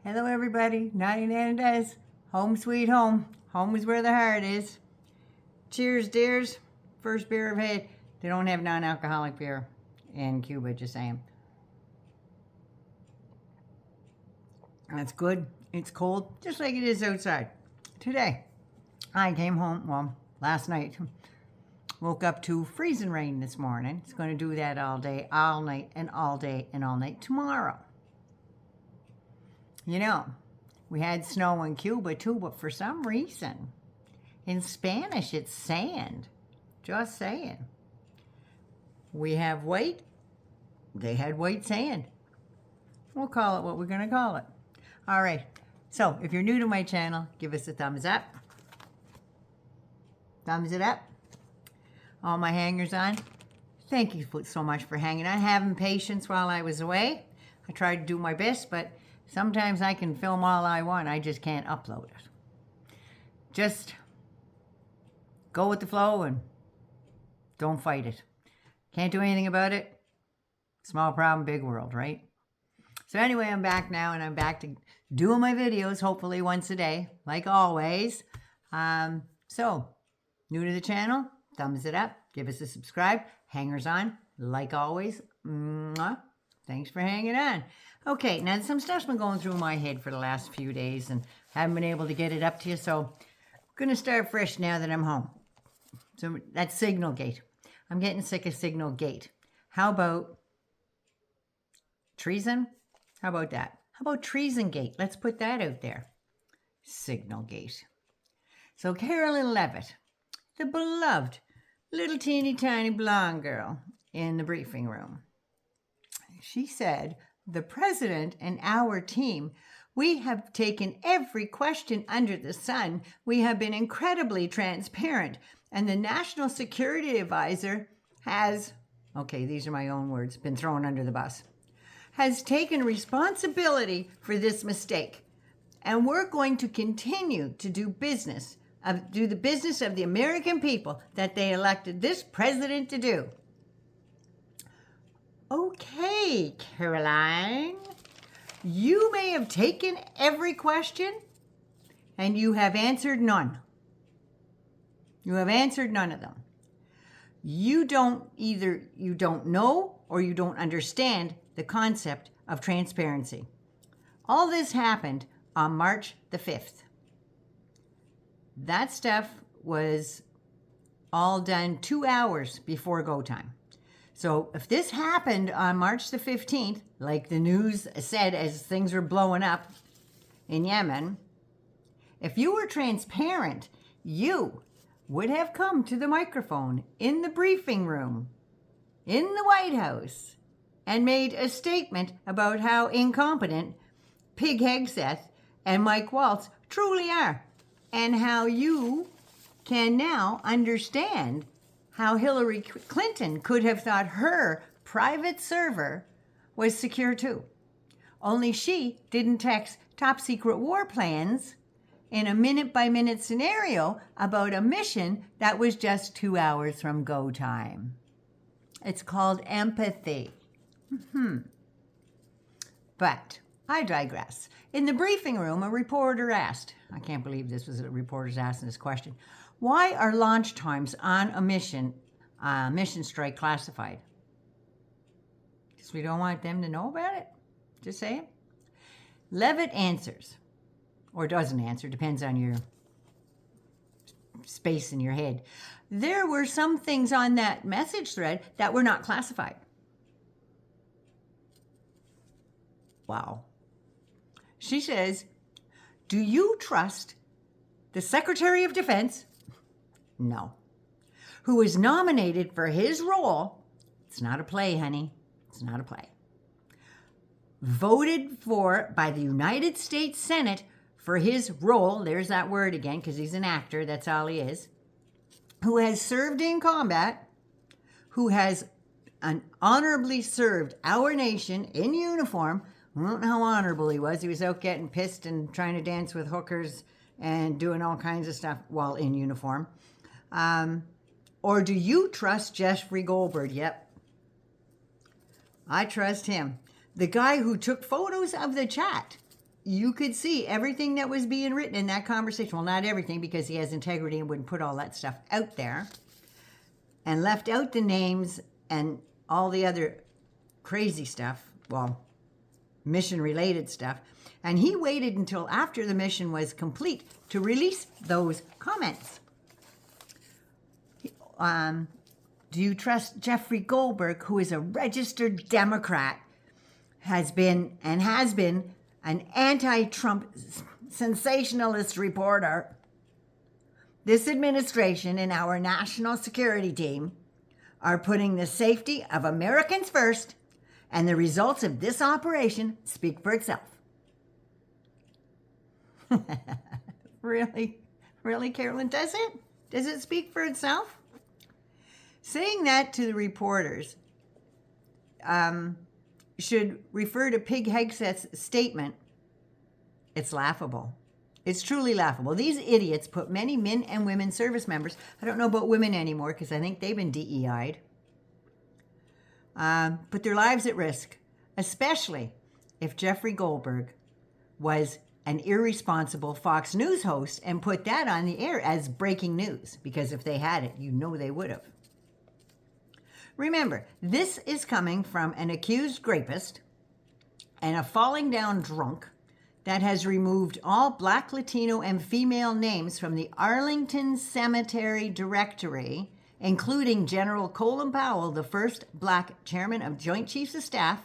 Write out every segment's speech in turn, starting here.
Hello everybody, 99 days. Home sweet home. Home is where the heart is. Cheers, dears. First beer I've had. They don't have non-alcoholic beer in Cuba, just saying. That's good. It's cold, just like it is outside. Today, I came home, well, last night. Woke up to freezing rain this morning. It's going to do that all day, all night, and all day, and all night tomorrow. You know, we had snow in Cuba too, but for some reason, in Spanish, it's sand. Just saying. We have white, they had white sand. We'll call it what we're going to call it. All right, so if you're new to my channel, give us a thumbs up. Thumbs it up. All my hangers on, thank you so much for hanging on, having patience while I was away. I tried to do my best, but sometimes I can film all I want. I just can't upload it. Just go with the flow and don't fight it. Can't do anything about it. Small problem, big world, right? So anyway, I'm back now, and I'm back to doing my videos, hopefully once a day, like always. So, new to the channel, thumbs it up, give us a subscribe, hangers on, like always. Mwah. Thanks for hanging on. Okay, now some stuff's been going through my head for the last few days and haven't been able to get it up to you, so I'm going to start fresh now that I'm home. So that's Signalgate. I'm getting sick of Signalgate. How about treason? How about that? How about Treasongate? Let's put that out there. Signalgate. So Carolyn Levitt, the beloved little teeny tiny blonde girl in the briefing room, she said, the president and our team, we have taken every question under the sun. We have been incredibly transparent. And the National Security Advisor has, okay, these are my own words, been thrown under the bus, has taken responsibility for this mistake. And we're going to continue to do the business of the American people that they elected this president to do. Okay, Caroline, you may have taken every question and you have answered none. You have answered none of them. You don't know or you don't understand the concept of transparency. All this happened on March the 5th. That stuff was all done 2 hours before go time. So if this happened on March the 15th, like the news said as things were blowing up in Yemen, if you were transparent, you would have come to the microphone in the briefing room in the White House and made a statement about how incompetent Pig Hegseth and Mike Waltz truly are, and how you can now understand how Hillary Clinton could have thought her private server was secure too. Only she didn't text top secret war plans in a minute-by-minute scenario about a mission that was just 2 hours from go time. It's called empathy. But I digress. In the briefing room, a reporter asked, I can't believe this was a reporter's asking this question, why are launch times on a mission strike classified? Because we don't want them to know about it? Just saying. Levitt answers, or doesn't answer, depends on your space in your head. There were some things on that message thread that were not classified. Wow. She says, do you trust the Secretary of Defense? No. Who was nominated for his role? It's not a play, honey. It's not a play. Voted for by the United States Senate for his role. There's that word again, because he's an actor. That's all he is. Who has served in combat. Who has honorably served our nation in uniform. I don't know how honorable he was. He was out getting pissed and trying to dance with hookers and doing all kinds of stuff while in uniform. Or do you trust Jeffrey Goldberg? Yep. I trust him. The guy who took photos of the chat you could see everything that was being written in that conversation. Well, not everything, because he has integrity and wouldn't put all that stuff out there, and left out the names and all the other crazy stuff, well, mission-related stuff. And he waited until after the mission was complete to release those comments. Do you trust Jeffrey Goldberg, who is a registered Democrat, has been an anti-Trump sensationalist reporter? This administration and our national security team are putting the safety of Americans first, and the results of this operation speak for itself. Really? Really, Carolyn? Does it? Does it speak for itself? Saying that to the reporters should refer to Pig Hegseth's statement. It's laughable. It's truly laughable. These idiots put many men and women service members, I don't know about women anymore because I think they've been DEI'd, put their lives at risk, especially if Jeffrey Goldberg was an irresponsible Fox News host and put that on the air as breaking news, because if they had it, you know they would have. Remember, this is coming from an accused rapist and a falling down drunk that has removed all Black, Latino, and female names from the Arlington Cemetery Directory, including General Colin Powell, the first Black chairman of Joint Chiefs of Staff,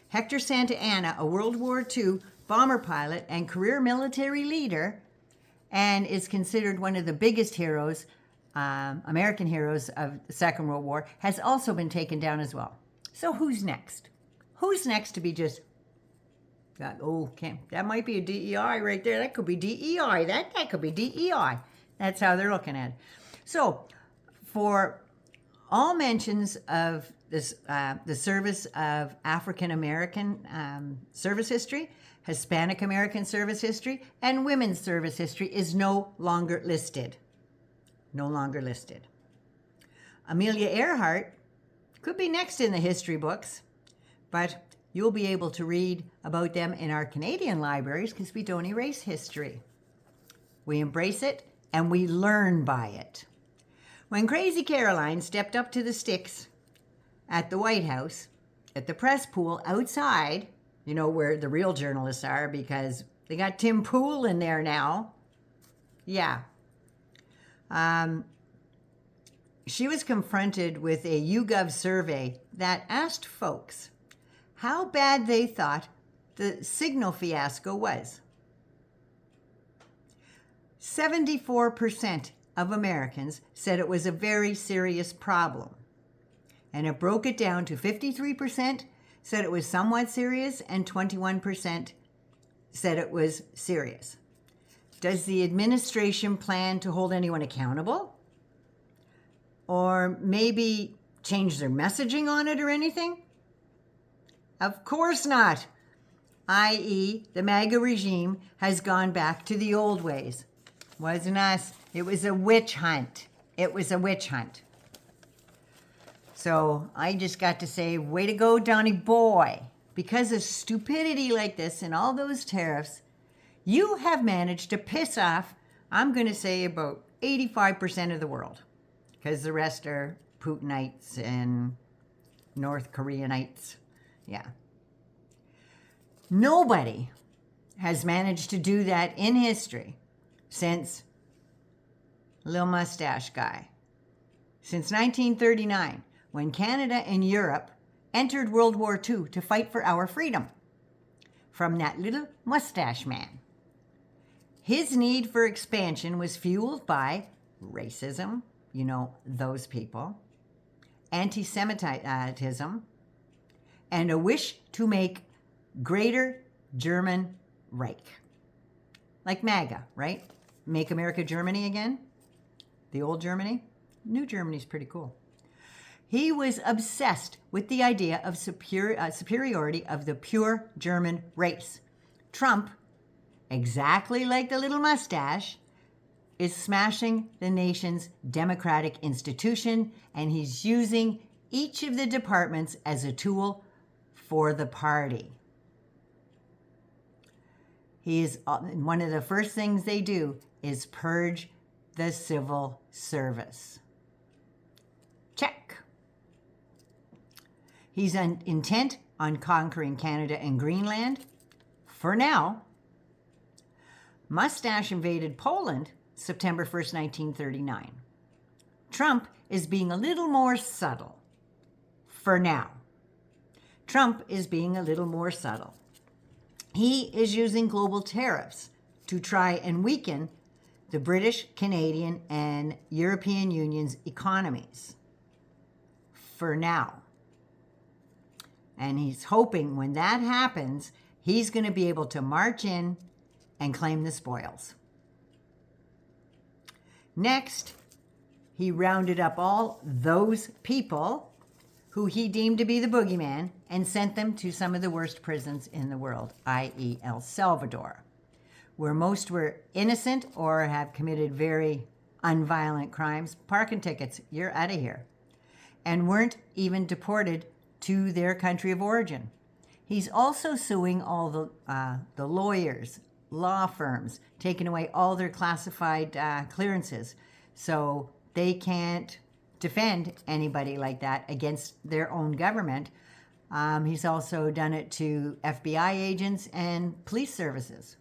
Hector Santa Anna, a World War II bomber pilot and career military leader, and is considered one of the biggest heroes, American heroes of the Second World War, has also been taken down as well. So who's next? Who's next to be just, that might be a DEI right there. That could be DEI. That could be DEI. That's how they're looking at it. So for all mentions of this, the service of African American service history, Hispanic American service history, and women's service history is no longer listed. No longer listed. Amelia Earhart could be next in the history books, but you'll be able to read about them in our Canadian libraries because we don't erase history. We embrace it and we learn by it. When Crazy Caroline stepped up to the sticks at the White House, at the press pool outside, you know where the real journalists are because they got Tim Pool in there now. Yeah. She was confronted with a YouGov survey that asked folks how bad they thought the Signal fiasco was. 74% of Americans said it was a very serious problem. And it broke it down to 53% said it was somewhat serious and 21% said it was serious. Does the administration plan to hold anyone accountable? Or maybe change their messaging on it or anything? Of course not. I.e., the MAGA regime has gone back to the old ways. Wasn't us. It was a witch hunt. It was a witch hunt. So I just got to say, way to go, Donnie boy. Because of stupidity like this and all those tariffs, you have managed to piss off, I'm going to say, about 85% of the world. Because the rest are Putinites and North Koreanites. Yeah. Nobody has managed to do that in history since Lil Mustache Guy. Since 1939, when Canada and Europe entered World War II to fight for our freedom from that little mustache man. His need for expansion was fueled by racism, you know, those people, anti-Semitism, and a wish to make Greater German Reich. Like MAGA, right? Make America Germany again? The old Germany? New Germany's pretty cool. He was obsessed with the idea of superiority of the pure German race. Trump, exactly like the little mustache, is smashing the nation's democratic institution, and he's using each of the departments as a tool for the party. One of the first things they do is purge the civil service. Check. He's intent on conquering Canada and Greenland. For now. Mustache invaded Poland September 1st, 1939. Trump is being a little more subtle. For now. Trump is being a little more subtle. He is using global tariffs to try and weaken the British, Canadian, and European Union's economies. For now. And he's hoping when that happens, he's going to be able to march in and claim the spoils. Next, he rounded up all those people who he deemed to be the boogeyman and sent them to some of the worst prisons in the world, i.e. El Salvador, where most were innocent or have committed very unviolent crimes. Parking tickets, you're out of here. And weren't even deported to their country of origin. He's also suing all the lawyers, law firms, taking away all their classified clearances, so they can't defend anybody like that against their own government. He's also done it to FBI agents and police services.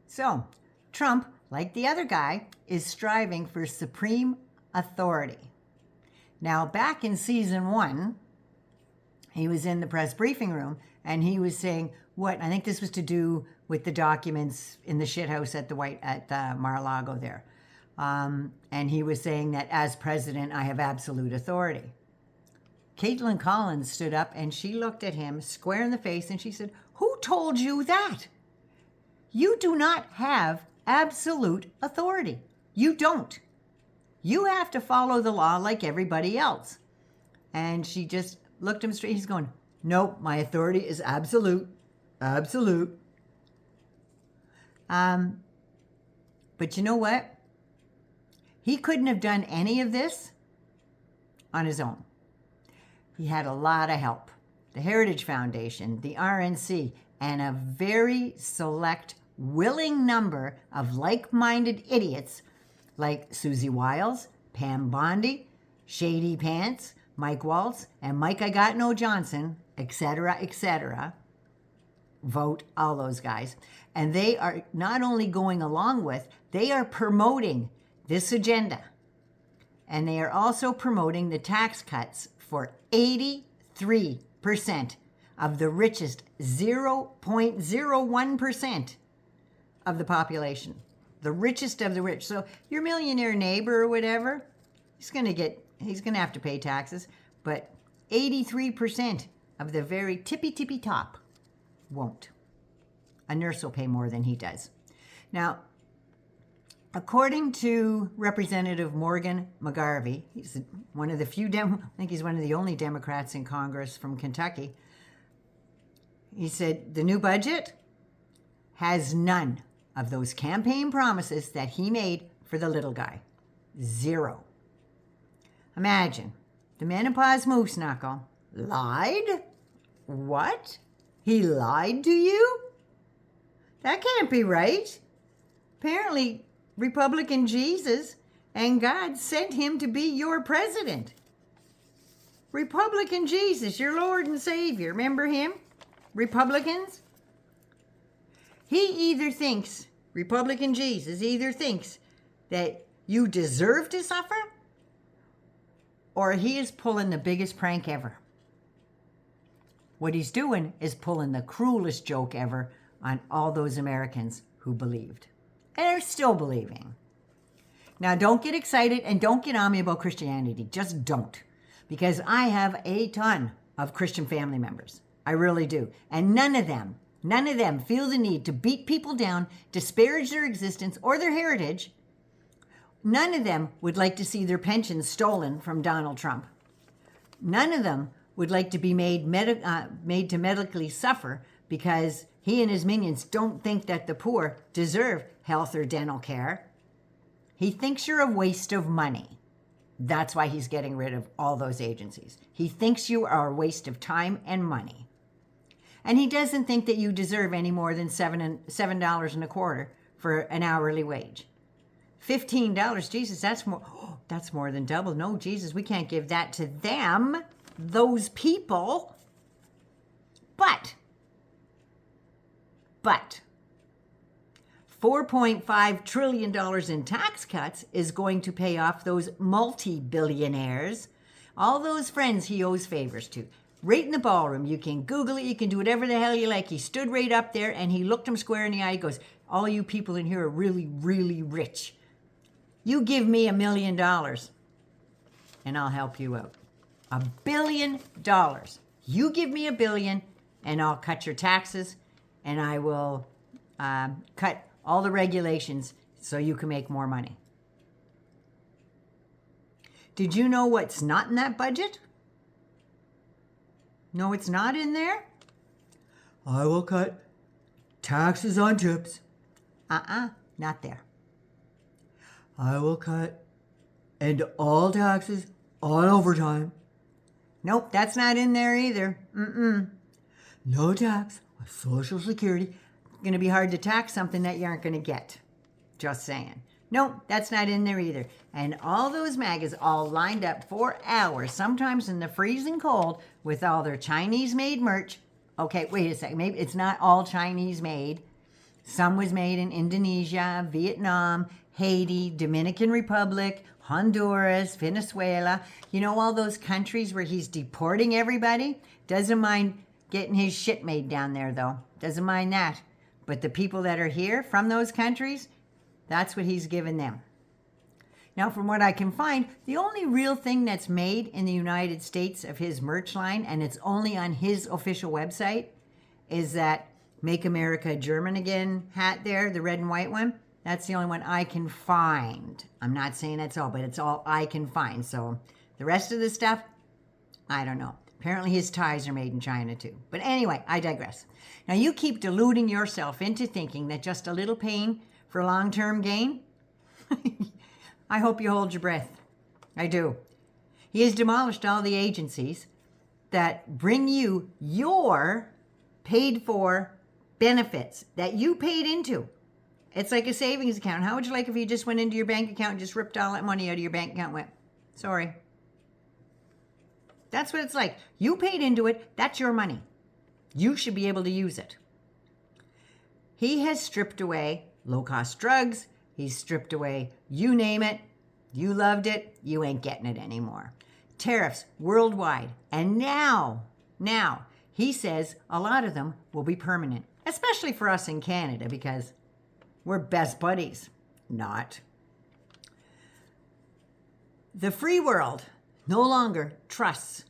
So, Trump, like the other guy, is striving for supreme authority. Now, back in season 1, he was in the press briefing room and he was saying I think this was to do with the documents in the shithouse at the Mar-a-Lago there. And he was saying that as president, I have absolute authority. Caitlin Collins stood up and she looked at him square in the face and she said, "Who told you that? You do not have absolute authority. You don't. You have to follow the law like everybody else." And she just looked him straight. He's going, "Nope, my authority is absolute. Absolute." But you know what? He couldn't have done any of this on his own. He had a lot of help. The Heritage Foundation, the RNC, and a very select, willing number of like-minded idiots like Susie Wiles, Pam Bondi, Shady Pants, Mike Waltz, and Mike I Got No Johnson, etc., etc. Vote all those guys. And they are not only going along with, they are promoting this agenda. And they are also promoting the tax cuts for 83% of the richest 0.01% of the population. The richest of the rich. So your millionaire neighbor or whatever, he's going to have to pay taxes, but 83% of the very tippy top won't. A nurse will pay more than he does. Now, according to Representative Morgan McGarvey, he's one of the few I think he's one of the only Democrats in Congress from Kentucky. He said the new budget has none of those campaign promises that he made for the little guy. Zero. Imagine, the menopause moose knuckle lied? What? He lied to you? That can't be right. Apparently, Republican Jesus and God sent him to be your president. Republican Jesus, your Lord and Savior. Remember him? Republicans? Republican Jesus either thinks that you deserve to suffer, or he is pulling the biggest prank ever. What he's doing is pulling the cruelest joke ever on all those Americans who believed and are still believing. Now, don't get excited and don't get on me about Christianity. Just don't. Because I have a ton of Christian family members. I really do. And none of them feel the need to beat people down, disparage their existence or their heritage. None of them would like to see their pensions stolen from Donald Trump. None of them would like to be made to medically suffer because he and his minions don't think that the poor deserve health or dental care. He thinks you're a waste of money. That's why he's getting rid of all those agencies. He thinks you are a waste of time and money. And he doesn't think that you deserve any more than $7.25 for an hourly wage. $15, Jesus, that's more. Oh, that's more than double. No, Jesus, we can't give that to them, those people. But $4.5 trillion in tax cuts is going to pay off those multi-billionaires, all those friends he owes favors to. Right in the ballroom. You can Google it. You can do whatever the hell you like. He stood right up there and he looked him square in the eye. He goes, all you people in here are really, really rich. You give me $1 million and I'll help you out. $1 billion. You give me $1 billion and I'll cut your taxes and I will cut all the regulations so you can make more money. Did you know what's not in that budget? No, it's not in there? I will cut taxes on tips. Not there. I will cut and all taxes on overtime. Nope, that's not in there either. No tax on Social Security. Going to be hard to tax something that you aren't going to get. Just saying. Nope, that's not in there either. And all those MAGAs all lined up for hours, sometimes in the freezing cold, with all their Chinese-made merch. Okay, wait a second. Maybe it's not all Chinese-made. Some was made in Indonesia, Vietnam, Haiti, Dominican Republic, Honduras, Venezuela. You know, all those countries where he's deporting everybody? Doesn't mind getting his shit made down there, though. Doesn't mind that. But the people that are here from those countries, that's what he's given them. Now, from what I can find, the only real thing that's made in the United States of his merch line, and it's only on his official website, is that Make America German Again hat there, the red and white one. That's the only one I can find. I'm not saying that's all, but it's all I can find. So the rest of the stuff, I don't know. Apparently his ties are made in China too. But anyway, I digress. Now you keep deluding yourself into thinking that just a little pain for long-term gain. I hope you hold your breath. I do. He has demolished all the agencies that bring you your paid-for benefits that you paid into. It's like a savings account. How would you like if you just went into your bank account and just ripped all that money out of your bank account and went, sorry. That's what it's like. You paid into it. That's your money. You should be able to use it. He has stripped away low-cost drugs. He's stripped away, you name it. You loved it. You ain't getting it anymore. Tariffs worldwide. And now, he says a lot of them will be permanent, especially for us in Canada because we're best buddies. Not. The free world no longer trusts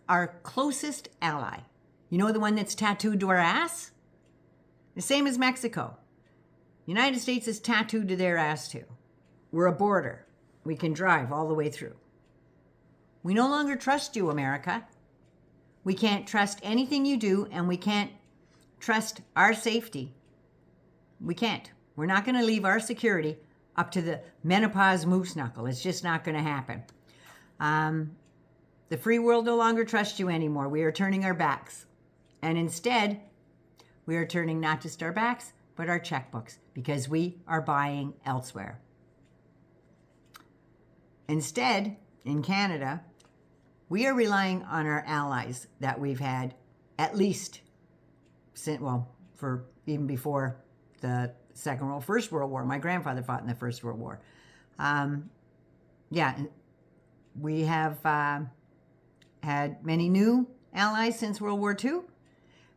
our closest ally. You know the one that's tattooed to our ass? The same as Mexico. The United States is tattooed to their ass too. We're a border. We can drive all the way through. We no longer trust you, America. We can't trust anything you do, and we can't trust our safety. We can't. We're not going to leave our security up to the menopause moose knuckle. It's just not going to happen. The free world no longer trusts you anymore. We are turning our backs. And instead, we are turning not just our backs, but our checkbooks, because we are buying elsewhere. Instead, in Canada, we are relying on our allies that we've had at least since, for even before the First World War. My grandfather fought in the First World War. We have had many new allies since World War II.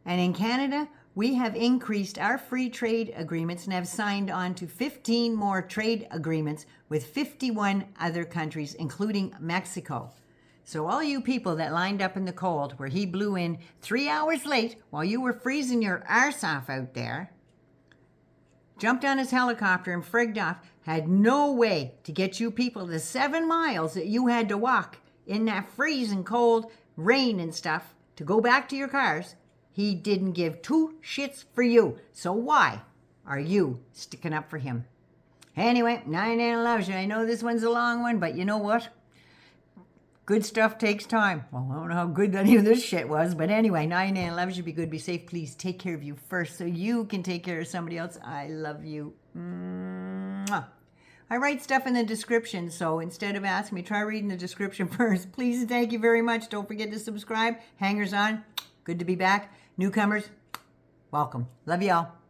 And in Canada, we have increased our free trade agreements and have signed on to 15 more trade agreements with 51 other countries, including Mexico. So all you people that lined up in the cold where he blew in 3 hours late while you were freezing your arse off out there, jumped on his helicopter and frigged off, had no way to get you people the 7 miles that you had to walk in that freezing cold rain and stuff to go back to your cars. He didn't give 2 shits for you. So why are you sticking up for him? Anyway, 9 loves you. I know this one's a long one, but you know what? Good stuff takes time. Well, I don't know how good any of this shit was, but anyway, 99 loves you. Be good, be safe. Please take care of you first so you can take care of somebody else. I love you. Mwah. I write stuff in the description, so instead of asking me, try reading the description first. Please and thank you very much. Don't forget to subscribe. Hangers on, good to be back. Newcomers, welcome. Love y'all.